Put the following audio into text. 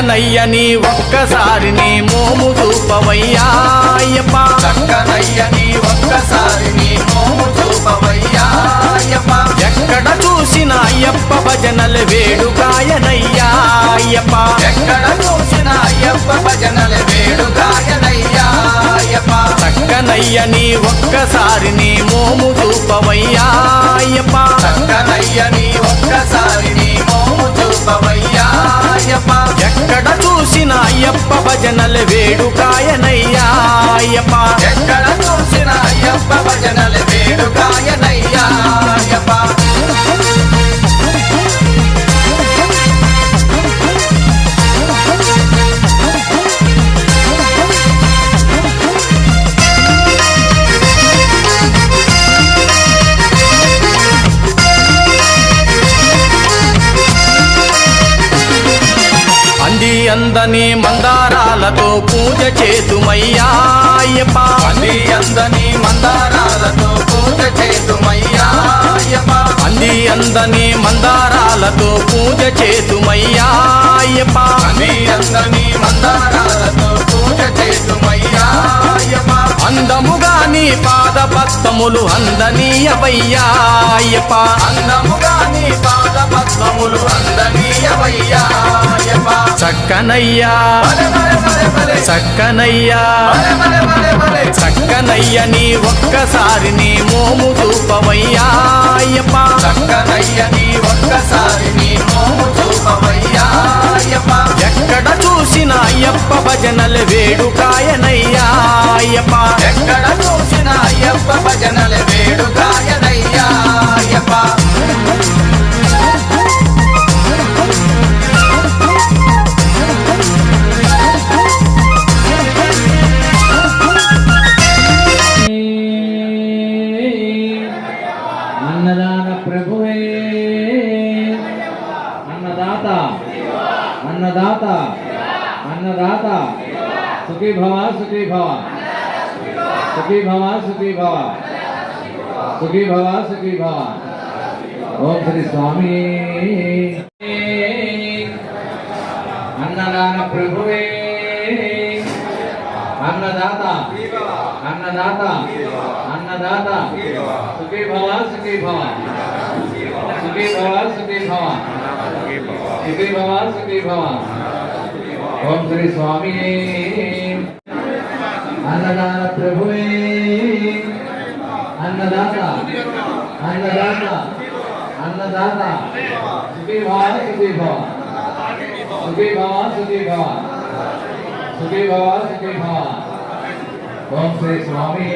చక్కనయ్యని ఒక్కసారి నీ మోము చూపవయ్యా అయ్యప్ప చక్కనయ్యని ఒక్కసారి నీ మోము చూపవయ్యా అయ్యప్ప ఎక్కడ చూసిన అయ్యప్ప భజనలు వేడుగాయనయ్యా అయ్యప్ప ఎక్కడ చూసిన అయ్యప్ప భజనలు వేడుగాయనయ్యా అయ్యప్ప చక్కనయ్యని ఒక్కసారి నీ మోము చూపవయ్యా అయ్యప్ప చక్కనయ్యని ఒక్కసారి నీ మోము చూపవయ్యా అయ్యప్ప ఎక్కడ చూసిన అయ్యప్ప భజనలు వేడుగాయనయ్యా అయ్యప్ప ఎక్కడ చూసిన అయ్యప్ప భజనలు వేడుగాయనయ్యా అయ్యప్ప అందని మందారాలతో పూజ చేతుమయ్యా అయ్యప్ప అందని మందారాలతో పూజ చేతుమయ్యా అయ్యప్ప అందని మందారాలతో పూజ చేతుమయ్యా అయ్యప్ప అందని మందారాలతో పూజ చేతుమయ్యా అయ్యప్ప అందముగా నీ పాద పద్మములు అందనీయవయ్యా అయ్యప్ప అందముగా నీ పాద పద్మములు అందనీయవయ్యా అయ్యప్ప చక్కనయ్యా చక్కనయ్యా చక్కనయ్య నీ ఒక్కసారి నీ మోము చూపవయ్యా అయ్యప్ప చక్కనయ్యని ఒక్కసారి నీ మోము చూపవయ్యా అయ్యప్ప ఎక్కడ చూసిన అయ్యప్ప భజనలు వేడుకాయనయ్యా అయ్యప్ప ఎక్కడ చూసిన అయ్యప్ప భజనలు వేడుగాయనయ్యా అయ్యప్ప అన్నదాన ప్రభువే అన్నదాత అన్నదాత అన్నదాత సుఖీ భవ సుఖీ భవ సుఖీ భవ సుఖీ భవ సుఖీ భవ సుఖీ భవ ఓం శ్రీ స్వామి అన్నదాన ప్రభువే అన్నదాత అన్నదాత అన్నదాత సుఖీ భవ సుఖీ భవ సుఖీ భవ సుఖీ భవ సుఖీ భవ సుఖీ భవ ఓం శ్రీ స్వామి అన్నదాన ప్రభువే అన్నదాత అన్నదాత అన్నదాత సుఖీ భవ సుఖీ భవ సుఖీ భవ సుఖీ భవ సుఖీ భవ సుఖీ భవ ఓం శ్రీ స్వామి